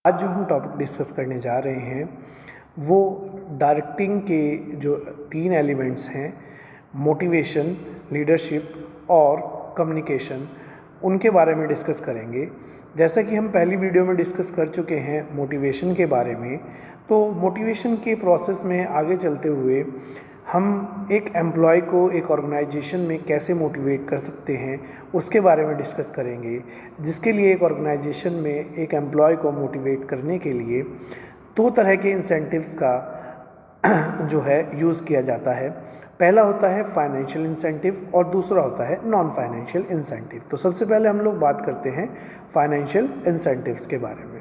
आज जो हम टॉपिक डिस्कस करने जा रहे हैं वो डायरेक्टिंग के जो 3 एलिमेंट्स हैं, मोटिवेशन, लीडरशिप और कम्युनिकेशन, उनके बारे में डिस्कस करेंगे। जैसा कि हम पहली वीडियो में डिस्कस कर चुके हैं मोटिवेशन के बारे में, तो मोटिवेशन के प्रोसेस में आगे चलते हुए हम एक एम्प्लॉय को एक ऑर्गेनाइजेशन में कैसे मोटिवेट कर सकते हैं उसके बारे में डिस्कस करेंगे। जिसके लिए एक ऑर्गेनाइजेशन में एक एम्प्लॉय को मोटिवेट करने के लिए 2 तरह के इंसेंटिव्स का जो है यूज़ किया जाता है। पहला होता है फाइनेंशियल इंसेंटिव और दूसरा होता है नॉन फाइनेंशियल इंसेंटिव। तो सबसे पहले हम लोग बात करते हैं फाइनेंशियल इंसेंटिव्स के बारे में।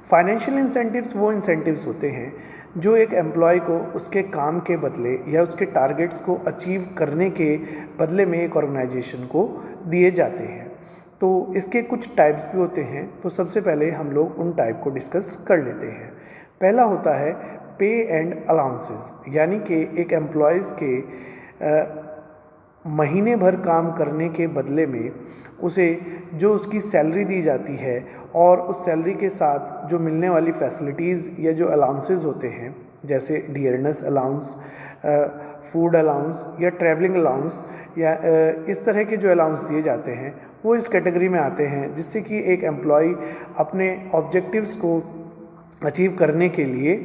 फाइनेंशियल इंसेंटिव्स वो इंसेंटिव्स होते हैं जो एक एम्प्लॉय को उसके काम के बदले या उसके टारगेट्स को अचीव करने के बदले में एक ऑर्गेनाइजेशन को दिए जाते हैं। तो इसके कुछ टाइप्स भी होते हैं, तो सबसे पहले हम लोग उन टाइप को डिस्कस कर लेते हैं। पहला होता है पे एंड अलाउंसेस, यानी कि एक एम्प्लॉयज़ के महीने भर काम करने के बदले में उसे जो उसकी सैलरी दी जाती है और उस सैलरी के साथ जो मिलने वाली फैसिलिटीज़ या जो अलाउंसेस होते हैं, जैसे डियरनेस अलाउंस, फूड अलाउंस या ट्रैवलिंग अलाउंस या इस तरह के जो अलाउंस दिए जाते हैं वो इस कैटेगरी में आते हैं, जिससे कि एक एम्प्लॉय अपने ऑब्जेक्टिव्स को अचीव करने के लिए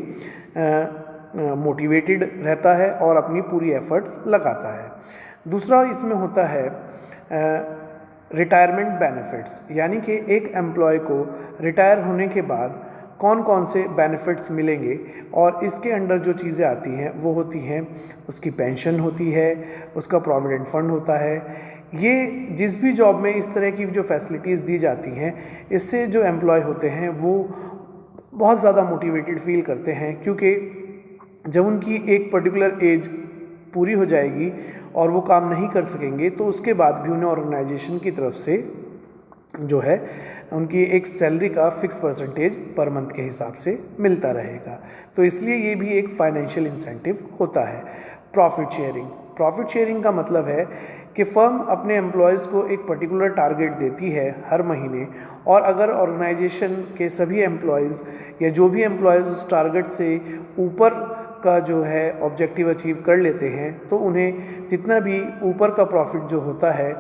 मोटिवेटेड रहता है और अपनी पूरी एफर्ट्स लगाता है। दूसरा इसमें होता है रिटायरमेंट बेनिफिट्स, यानी कि एक एम्प्लॉय को रिटायर होने के बाद कौन कौन से बेनिफिट्स मिलेंगे, और इसके अंडर जो चीज़ें आती हैं वो होती हैं उसकी पेंशन होती है, उसका प्रोविडेंट फंड होता है। ये जिस भी जॉब में इस तरह की जो फैसिलिटीज़ दी जाती हैं, इससे जो एम्प्लॉय होते हैं वो बहुत ज़्यादा मोटिवेटेड फील करते हैं, क्योंकि जब उनकी एक पर्टिकुलर एज पूरी हो जाएगी और वो काम नहीं कर सकेंगे तो उसके बाद भी उन्हें ऑर्गेनाइजेशन की तरफ से जो है उनकी एक सैलरी का फिक्स परसेंटेज पर मंथ के हिसाब से मिलता रहेगा। तो इसलिए ये भी एक फाइनेंशियल इंसेंटिव होता है। प्रॉफिट शेयरिंग का मतलब है कि फर्म अपने एम्प्लॉयज़ को एक पर्टिकुलर टारगेट देती है हर महीने, और अगर ऑर्गेनाइजेशन के सभी एम्प्लॉयज़ या जो भी एम्प्लॉयज़ उस टारगेट से ऊपर का जो है ऑब्जेक्टिव अचीव कर लेते हैं तो उन्हें जितना भी ऊपर का प्रॉफिट जो होता है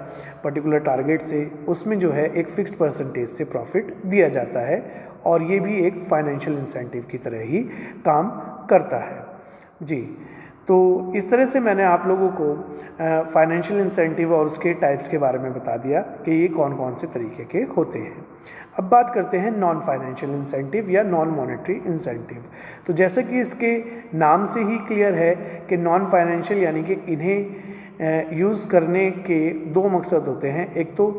पर्टिकुलर टारगेट से, उसमें जो है एक फ़िक्स्ड परसेंटेज से प्रॉफिट दिया जाता है, और ये भी एक फाइनेंशियल इंसेंटिव की तरह ही काम करता है जी। तो इस तरह से मैंने आप लोगों को फाइनेंशियल इंसेंटिव और उसके टाइप्स के बारे में बता दिया कि ये कौन कौन से तरीके के होते हैं। अब बात करते हैं नॉन फाइनेंशियल इंसेंटिव या नॉन मॉनेटरी इंसेंटिव। तो जैसे कि इसके नाम से ही क्लियर है कि नॉन फाइनेंशियल, यानी कि इन्हें यूज़ करने के 2 मकसद होते हैं। एक तो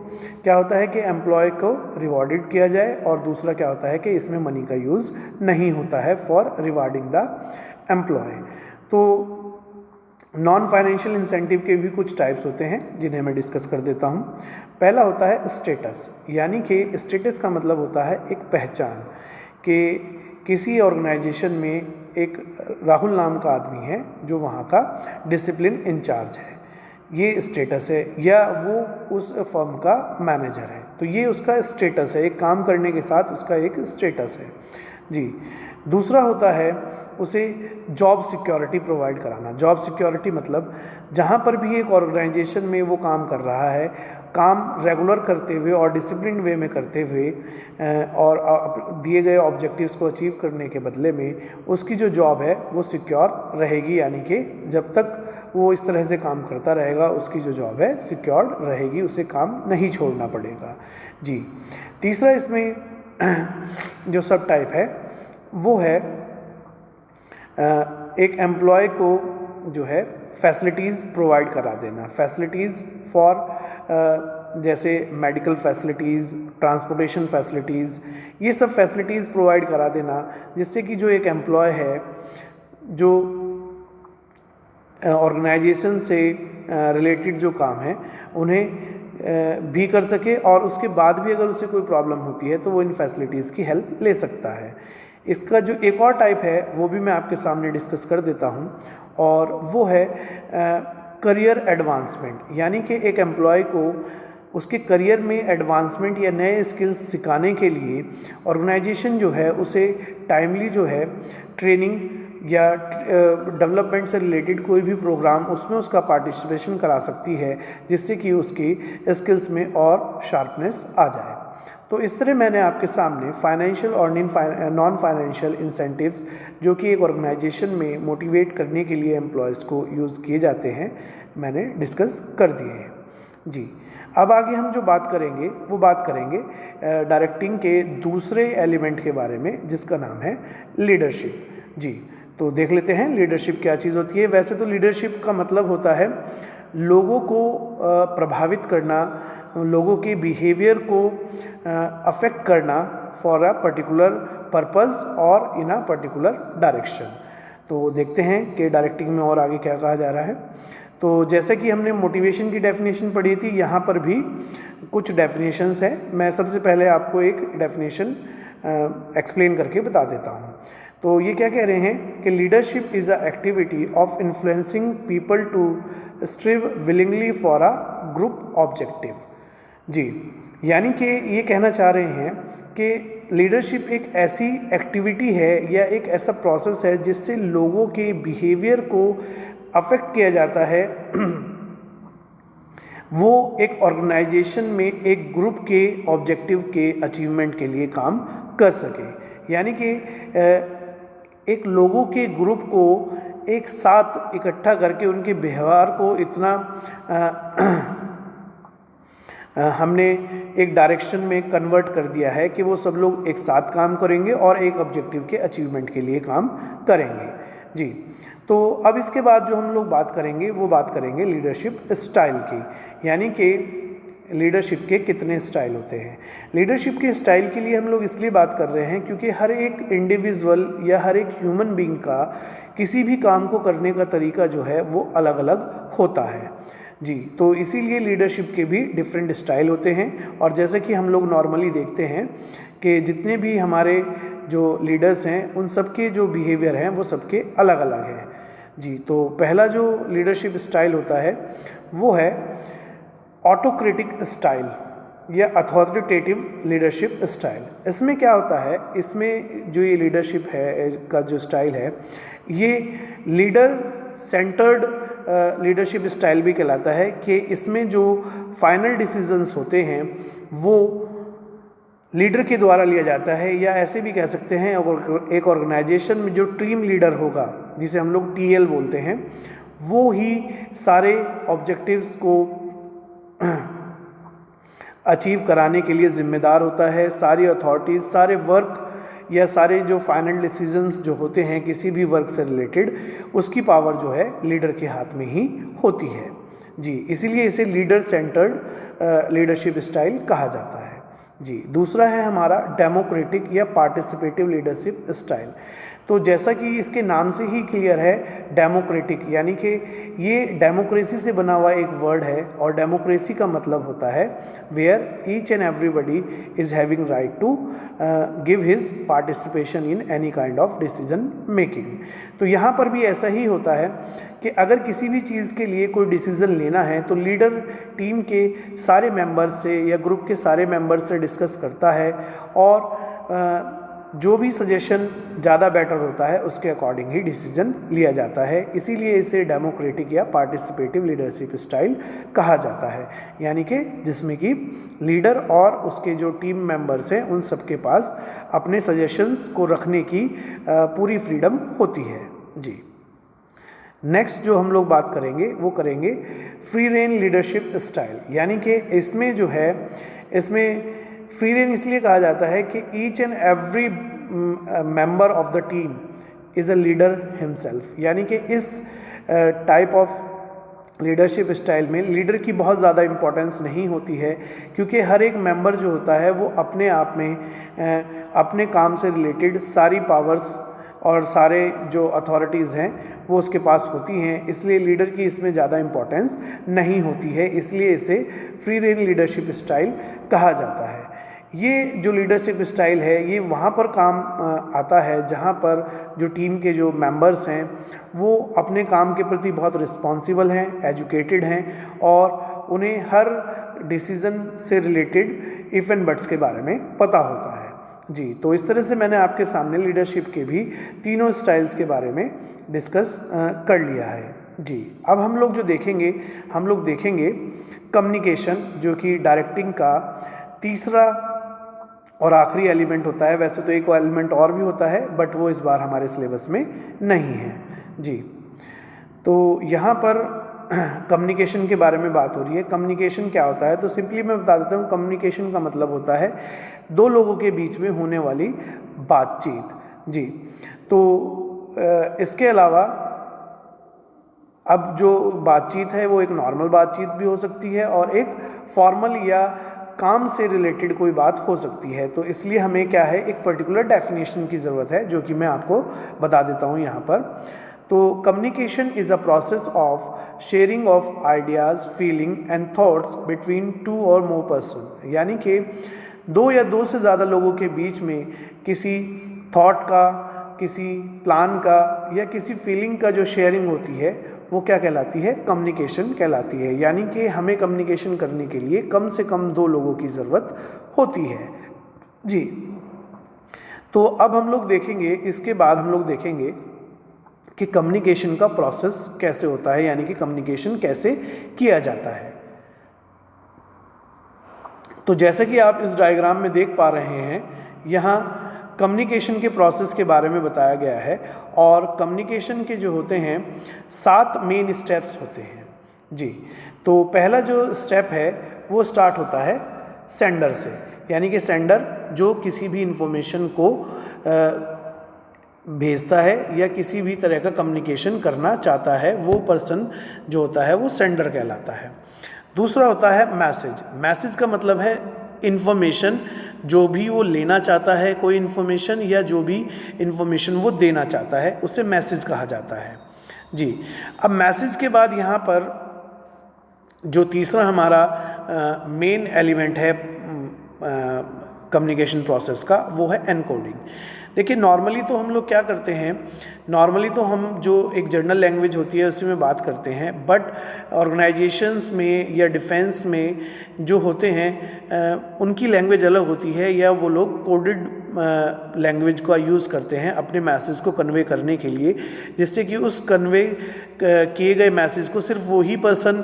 क्या होता है कि एम्प्लॉय को रिवॉर्डेड किया जाए, और दूसरा क्या होता है कि इसमें मनी का यूज़ नहीं होता है फॉर रिवार्डिंग द एम्प्लॉय। तो नॉन फाइनेंशियल इंसेंटिव के भी कुछ टाइप्स होते हैं जिन्हें मैं डिस्कस कर देता हूँ। पहला होता है स्टेटस, यानी कि स्टेटस का मतलब होता है एक पहचान, कि किसी ऑर्गेनाइजेशन में एक राहुल नाम का आदमी है जो वहाँ का डिसिप्लिन इंचार्ज है, ये स्टेटस है, या वो उस फर्म का मैनेजर है, तो ये उसका स्टेटस है। एक काम करने के साथ उसका एक स्टेटस है जी। दूसरा होता है उसे जॉब सिक्योरिटी प्रोवाइड कराना। जॉब सिक्योरिटी मतलब जहाँ पर भी एक ऑर्गेनाइजेशन में वो काम कर रहा है, काम रेगुलर करते हुए और डिसिप्लिन वे में करते हुए और दिए गए ऑब्जेक्टिव्स को अचीव करने के बदले में उसकी जो जॉब है वो सिक्योर रहेगी, यानी कि जब तक वो इस तरह से काम करता रहेगा उसकी जो जॉब है सिक्योर्ड रहेगी, उसे काम नहीं छोड़ना पड़ेगा जी। तीसरा इसमें जो सब टाइप है वो है एक एम्प्लॉय को जो है फैसिलिटीज़ प्रोवाइड करा देना। फैसिलिटीज़ फॉर जैसे मेडिकल फैसिलिटीज़, ट्रांसपोर्टेशन फैसिलिटीज़, ये सब फैसिलिटीज़ प्रोवाइड करा देना, जिससे कि जो एक एम्प्लॉय है जो ऑर्गेनाइजेशन से रिलेटेड जो काम है उन्हें भी कर सके, और उसके बाद भी अगर उसे कोई प्रॉब्लम होती है तो वो इन फैसिलिटीज़ की हेल्प ले सकता है। इसका जो एक और टाइप है वो भी मैं आपके सामने डिस्कस कर देता हूँ, और वो है करियर एडवांसमेंट, यानी कि एक एम्प्लॉय को उसके करियर में एडवांसमेंट या नए स्किल्स सिखाने के लिए ऑर्गेनाइजेशन जो है उसे टाइमली जो है ट्रेनिंग या डेवलपमेंट से रिलेटेड कोई भी प्रोग्राम उसमें उसका पार्टिसिपेशन करा सकती है, जिससे कि उसकी स्किल्स में और शार्पनेस आ जाए। तो इस तरह मैंने आपके सामने फाइनेंशियल और नॉन फाइनेंशियल इंसेंटिव्स जो कि एक ऑर्गेनाइजेशन में मोटिवेट करने के लिए एम्प्लॉयज़ को यूज़ किए जाते हैं, मैंने डिस्कस कर दिए हैं। जी, अब आगे हम जो बात करेंगे वो बात करेंगे डायरेक्टिंग के दूसरे एलिमेंट के बारे में, जिसका नाम है लीडरशिप। जी, तो देख लेते हैं लीडरशिप क्या चीज़ होती है। वैसे तो लीडरशिप का मतलब होता है लोगों को प्रभावित करना, लोगों के बिहेवियर को अफेक्ट करना फॉर अ पर्टिकुलर पर्पस और इन अ पर्टिकुलर डायरेक्शन। तो देखते हैं कि डायरेक्टिंग में और आगे क्या कहा जा रहा है। तो जैसे कि हमने मोटिवेशन की डेफिनेशन पढ़ी थी, यहाँ पर भी कुछ डेफिनेशंस हैं। मैं सबसे पहले आपको एक डेफिनेशन एक्सप्लेन करके बता देता हूँ। तो ये क्या कह रहे हैं कि leadership is a activity of influencing people to strive willingly for a group objective. जी, यानी कि ये कहना चाह रहे हैं कि लीडरशिप एक ऐसी एक्टिविटी है या एक ऐसा प्रोसेस है जिससे लोगों के बिहेवियर को अफेक्ट किया जाता है वो एक ऑर्गेनाइजेशन में एक ग्रुप के ऑब्जेक्टिव के अचीवमेंट के लिए काम कर सके। यानी कि एक लोगों के ग्रुप को एक साथ इकट्ठा करके उनके व्यवहार को इतना हमने एक डायरेक्शन में कन्वर्ट कर दिया है कि वो सब लोग एक साथ काम करेंगे और एक ऑब्जेक्टिव के अचीवमेंट के लिए काम करेंगे। जी, तो अब इसके बाद जो हम लोग बात करेंगे वो बात करेंगे लीडरशिप स्टाइल की, यानी कि लीडरशिप के कितने स्टाइल होते हैं। लीडरशिप के स्टाइल के लिए हम लोग इसलिए बात कर रहे हैं क्योंकि हर एक इंडिविजुअल या हर एक ह्यूमन बीइंग का किसी भी काम को करने का तरीका जो है वो अलग अलग होता है। जी, तो इसीलिए लीडरशिप के भी डिफरेंट स्टाइल होते हैं। और जैसे कि हम लोग नॉर्मली देखते हैं कि जितने भी हमारे जो लीडर्स हैं उन सब के जो बिहेवियर हैं वो सबके अलग अलग हैं। जी, तो पहला जो लीडरशिप स्टाइल होता है वो है ऑटोक्रेटिक स्टाइल या अथॉरिटेटिव लीडरशिप स्टाइल। इसमें क्या होता है, इसमें जो ये लीडरशिप है का जो स्टाइल है ये लीडर सेंटर्ड लीडरशिप स्टाइल भी कहलाता है कि इसमें जो फाइनल डिसीजंस होते हैं वो लीडर के द्वारा लिया जाता है, या ऐसे भी कह सकते हैं एक ऑर्गेनाइजेशन में जो टीम लीडर होगा जिसे हम लोग टीएल बोलते हैं वो ही सारे ऑब्जेक्टिव्स को अचीव कराने के लिए जिम्मेदार होता है। सारी अथॉरिटीज़, सारे वर्क या सारे जो फाइनल डिसीजंस जो होते हैं किसी भी वर्क से रिलेटेड, उसकी पावर जो है लीडर के हाथ में ही होती है। जी, इसीलिए इसे लीडर सेंटर्ड लीडरशिप स्टाइल कहा जाता है। जी, दूसरा है हमारा डेमोक्रेटिक या पार्टिसिपेटिव लीडरशिप स्टाइल। तो जैसा कि इसके नाम से ही क्लियर है, डेमोक्रेटिक यानी कि ये डेमोक्रेसी से बना हुआ एक वर्ड है, और डेमोक्रेसी का मतलब होता है where each and everybody is having right to give his participation in any kind of decision making. तो यहाँ पर भी ऐसा ही होता है कि अगर किसी भी चीज़ के लिए कोई डिसीज़न लेना है तो लीडर टीम के सारे मेंबर्स से या ग्रुप के सारे मेंबर्स से डिस्कस करता है, और जो भी सजेशन ज़्यादा बेटर होता है उसके अकॉर्डिंग ही डिसीजन लिया जाता है। इसीलिए इसे डेमोक्रेटिक या पार्टिसिपेटिव लीडरशिप स्टाइल कहा जाता है, यानी कि जिसमें कि लीडर और उसके जो टीम मेंबर्स हैं उन सबके पास अपने सजेशंस को रखने की पूरी फ्रीडम होती है। जी, नेक्स्ट जो हम लोग बात करेंगे वो करेंगे फ्री रेन लीडरशिप स्टाइल, यानी कि इसमें जो है इसमें फ्री रेन इसलिए कहा जाता है कि each and every member of the team is a leader himself, यानी कि इस टाइप ऑफ लीडरशिप स्टाइल में लीडर की बहुत ज़्यादा इम्पोर्टेंस नहीं होती है, क्योंकि हर एक मेंबर जो होता है वो अपने आप में अपने काम से रिलेटेड सारी पावर्स और सारे जो अथॉरिटीज़ हैं वो उसके पास होती हैं, इसलिए लीडर की इसमें ज़्यादा इम्पोर्टेंस नहीं होती है। इसलिए इसे फ्री रेन लीडरशिप स्टाइल कहा जाता है। ये जो लीडरशिप स्टाइल है ये वहाँ पर काम आता है जहाँ पर जो टीम के जो मेंबर्स हैं वो अपने काम के प्रति बहुत रिस्पॉन्सिबल हैं, एजुकेटेड हैं, और उन्हें हर डिसीज़न से रिलेटेड इफ़ एंड बट्स के बारे में पता होता है। जी, तो इस तरह से मैंने आपके सामने लीडरशिप के भी तीनों स्टाइल्स के बारे में डिस्कस कर लिया है। जी, अब हम लोग देखेंगे कम्युनिकेशन, जो कि डायरेक्टिंग का तीसरा और आखिरी एलिमेंट होता है। वैसे तो एक एलिमेंट और भी होता है, बट वो इस बार हमारे सिलेबस में नहीं है। जी, तो यहाँ पर कम्युनिकेशन के बारे में बात हो रही है। कम्युनिकेशन क्या होता है, तो सिंपली मैं बता देता हूँ। कम्युनिकेशन का मतलब होता है दो लोगों के बीच में होने वाली बातचीत। जी, तो इसके अलावा अब जो बातचीत है वो एक नॉर्मल बातचीत भी हो सकती है और एक फॉर्मल या काम से रिलेटेड कोई बात हो सकती है। तो इसलिए हमें क्या है, एक पर्टिकुलर डेफिनेशन की ज़रूरत है, जो कि मैं आपको बता देता हूँ यहाँ पर। तो communication is a process of sharing of ideas, feeling and thoughts between two और मोर पर्सन। यानी कि दो या दो से ज़्यादा लोगों के बीच में किसी थॉट का, किसी प्लान का या किसी फीलिंग का जो शेयरिंग होती है वो क्या कहलाती है, कम्युनिकेशन कहलाती है। यानी कि हमें कम्युनिकेशन करने के लिए कम से कम दो लोगों की ज़रूरत होती है। जी, तो अब हम लोग देखेंगे, इसके बाद हम लोग देखेंगे कि कम्युनिकेशन का प्रोसेस कैसे होता है, यानी कि कम्युनिकेशन कैसे किया जाता है। तो जैसे कि आप इस डायग्राम में देख पा रहे हैं, यहाँ कम्युनिकेशन के प्रोसेस के बारे में बताया गया है और कम्युनिकेशन के जो होते हैं 7 मेन स्टेप्स होते हैं। जी, तो पहला जो स्टेप है वो स्टार्ट होता है सेंडर से, यानी कि सेंडर जो किसी भी इंफॉर्मेशन को भेजता है या किसी भी तरह का कम्युनिकेशन करना चाहता है, वो पर्सन जो होता है वो सेंडर कहलाता है। दूसरा होता है मैसेज। मैसेज का मतलब है इन्फॉर्मेशन, जो भी वो लेना चाहता है कोई इन्फॉर्मेशन या जो भी इन्फॉर्मेशन वो देना चाहता है, उसे मैसेज कहा जाता है। जी, अब मैसेज के बाद यहाँ पर जो तीसरा हमारा मेन एलिमेंट है कम्युनिकेशन प्रोसेस का, वो है एनकोडिंग। देखिए, नॉर्मली तो हम लोग क्या करते हैं, नॉर्मली तो हम जो एक जनरल लैंग्वेज होती है उसी में बात करते हैं, बट ऑर्गेनाइजेशंस में या डिफेंस में जो होते हैं उनकी लैंग्वेज अलग होती है, या वो लोग कोडेड लैंग्वेज का यूज़ करते हैं अपने मैसेज को कन्वे करने के लिए, जिससे कि उस कन्वे किए गए मैसेज को सिर्फ वही पर्सन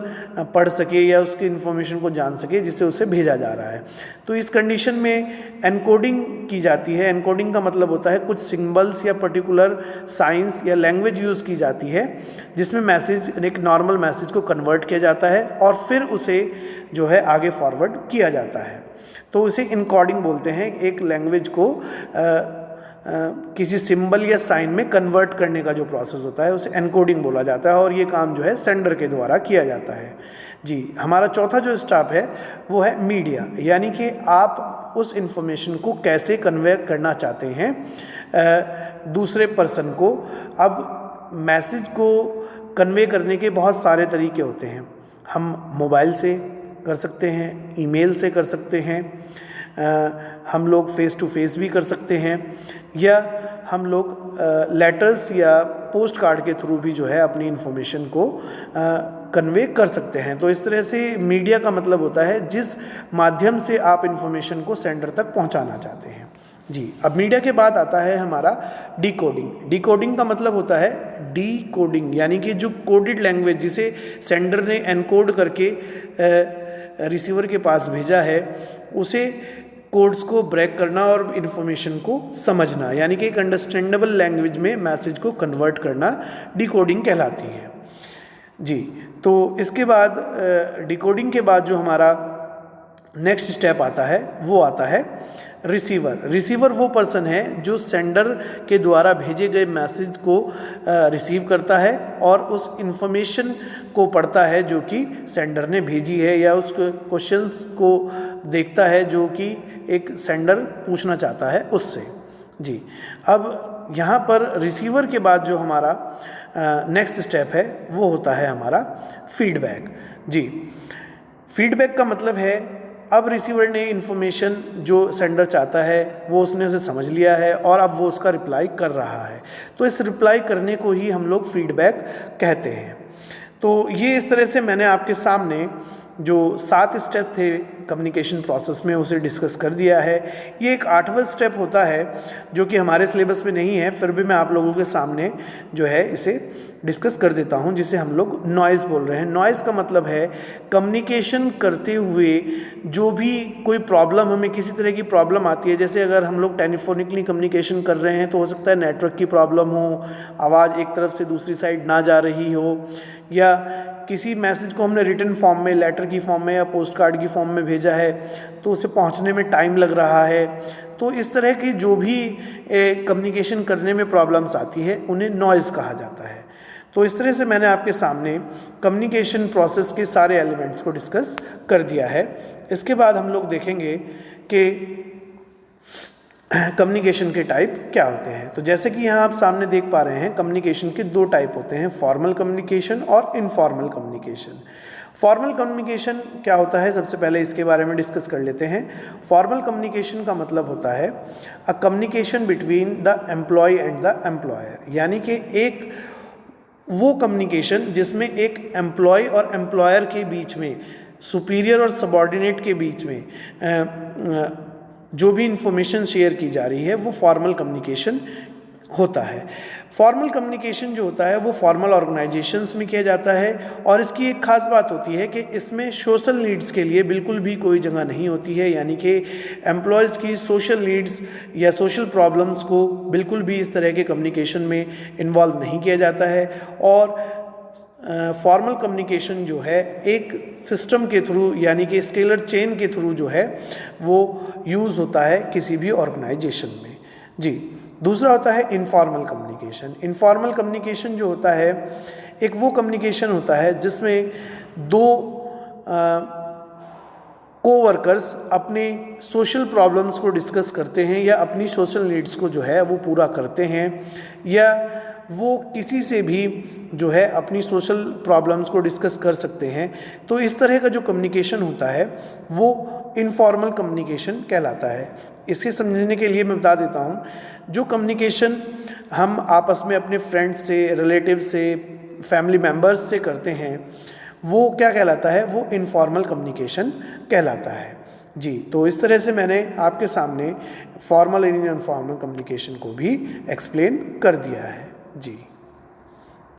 पढ़ सके या उसकी इन्फॉर्मेशन को जान सके जिससे उसे भेजा जा रहा है। तो इस कंडीशन में एनकोडिंग की जाती है। एनकोडिंग का मतलब होता है कुछ सिंबल्स या पर्टिकुलर साइंस या लैंग्वेज यूज़ की जाती है जिसमें मैसेज, एक नॉर्मल मैसेज को कन्वर्ट किया जाता है और फिर उसे जो है आगे फॉरवर्ड किया जाता है। तो उसे इनकोडिंग बोलते हैं। एक लैंग्वेज को किसी सिंबल या साइन में कन्वर्ट करने का जो प्रोसेस होता है उसे एनकोडिंग बोला जाता है और ये काम जो है सेंडर के द्वारा किया जाता है। जी, हमारा चौथा जो स्टेप है वो है मीडिया, यानी कि आप उस इंफॉर्मेशन को कैसे कन्वे करना चाहते हैं दूसरे पर्सन को। अब मैसेज को कन्वे करने के बहुत सारे तरीके होते हैं। हम मोबाइल से कर सकते हैं, ईमेल से कर सकते हैं, हम लोग फेस टू फेस भी कर सकते हैं, या हम लोग लेटर्स या पोस्ट कार्ड के थ्रू भी जो है अपनी इन्फॉर्मेशन को कन्वे कर सकते हैं। तो इस तरह से मीडिया का मतलब होता है जिस माध्यम से आप इन्फॉर्मेशन को सेंडर तक पहुंचाना चाहते हैं। जी, अब मीडिया के बाद आता है हमारा डिकोडिंग। डिकोडिंग का मतलब होता है डिकोडिंग, यानी कि जो कोडेड लैंग्वेज जिसे सेंडर ने एनकोड करके रिसीवर के पास भेजा है उसे कोड्स को ब्रेक करना और इन्फॉर्मेशन को समझना, यानी कि एक अंडरस्टैंडेबल लैंग्वेज में मैसेज को कन्वर्ट करना डिकोडिंग कहलाती है। जी, तो इसके बाद डिकोडिंग के बाद जो हमारा नेक्स्ट स्टेप आता है वो आता है रिसीवर। रिसीवर वो पर्सन है जो सेंडर के द्वारा भेजे गए मैसेज को रिसीव करता है और उस इंफॉर्मेशन को पढ़ता है जो कि सेंडर ने भेजी है, या उस क्वेश्चंस को देखता है जो कि एक सेंडर पूछना चाहता है उससे। जी, अब यहाँ पर रिसीवर के बाद जो हमारा नेक्स्ट स्टेप है वो होता है हमारा फीडबैक। जी, फीडबैक का मतलब है अब रिसीवर ने इन्फॉर्मेशन जो सेंडर चाहता है वो उसने उसे समझ लिया है और अब वो उसका रिप्लाई कर रहा है, तो इस रिप्लाई करने को ही हम लोग फीडबैक कहते हैं। तो ये इस तरह से मैंने आपके सामने जो 7 स्टेप थे कम्युनिकेशन प्रोसेस में उसे डिस्कस कर दिया है। ये एक 8वां स्टेप होता है जो कि हमारे सिलेबस में नहीं है, फिर भी मैं आप लोगों के सामने जो है इसे डिस्कस कर देता हूँ, जिसे हम लोग नॉइज़ बोल रहे हैं। नॉइज़ का मतलब है कम्युनिकेशन करते हुए जो भी कोई प्रॉब्लम, हमें किसी तरह की प्रॉब्लम आती है, जैसे अगर हम लोग टेलीफोनिकली कम्युनिकेशन कर रहे हैं तो हो सकता है नेटवर्क की प्रॉब्लम हो, आवाज़ एक तरफ से दूसरी साइड ना जा रही हो, या किसी मैसेज को हमने रिटन फॉर्म में, लेटर की फॉर्म में या पोस्ट कार्ड की फॉर्म में भेजा है तो उसे पहुंचने में टाइम लग रहा है। तो इस तरह की जो भी कम्युनिकेशन करने में प्रॉब्लम्स आती है उन्हें नॉइज़ कहा जाता है। तो इस तरह से मैंने आपके सामने कम्युनिकेशन प्रोसेस के सारे एलिमेंट्स को डिस्कस कर दिया है। इसके बाद हम लोग देखेंगे कि कम्युनिकेशन के टाइप क्या होते हैं। तो जैसे कि यहाँ आप सामने देख पा रहे हैं, कम्युनिकेशन के 2 टाइप होते हैं, फॉर्मल कम्युनिकेशन और इनफॉर्मल कम्युनिकेशन। फॉर्मल कम्युनिकेशन क्या होता है, सबसे पहले इसके बारे में डिस्कस कर लेते हैं। फॉर्मल कम्युनिकेशन का मतलब होता है a communication between the employee and the employer, यानी कि एक वो कम्युनिकेशन जिसमें एक एम्प्लॉय और एम्प्लॉयर के बीच में, सुपीरियर और सबॉर्डिनेट के बीच में जो भी इंफॉर्मेशन शेयर की जा रही है वो फॉर्मल कम्युनिकेशन होता है। फॉर्मल कम्युनिकेशन जो होता है वो फॉर्मल ऑर्गेनाइजेशंस में किया जाता है, और इसकी एक खास बात होती है कि इसमें सोशल नीड्स के लिए बिल्कुल भी कोई जगह नहीं होती है, यानी कि एम्प्लॉयज़ की सोशल नीड्स या सोशल प्रॉब्लम्स को बिल्कुल भी इस तरह के कम्युनिकेशन में इन्वॉल्व नहीं किया जाता है। और फॉर्मल कम्युनिकेशन जो है एक सिस्टम के थ्रू, यानी कि स्केलर चेन के थ्रू जो है वो यूज़ होता है किसी भी ऑर्गेनाइजेशन में। जी, दूसरा होता है इनफॉर्मल कम्युनिकेशन। इनफॉर्मल कम्युनिकेशन जो होता है एक वो कम्युनिकेशन होता है जिसमें 2 कोवर्कर्स अपने सोशल प्रॉब्लम्स को डिस्कस करते हैं या अपनी सोशल नीड्स को जो है वो पूरा करते हैं, या वो किसी से भी जो है अपनी सोशल प्रॉब्लम्स को डिस्कस कर सकते हैं। तो इस तरह का जो कम्युनिकेशन होता है वो इनफॉर्मल कम्युनिकेशन कहलाता है। इसके समझने के लिए मैं बता देता हूँ, जो कम्युनिकेशन हम आपस में अपने फ्रेंड्स से, रिलेटिव से, फैमिली मेम्बर्स से करते हैं वो क्या कहलाता है, वो इनफॉर्मल कम्युनिकेशन कहलाता है। जी, तो इस तरह से मैंने आपके सामने फॉर्मल एंड इनफॉर्मल कम्युनिकेशन को भी एक्सप्लेन कर दिया है। जी।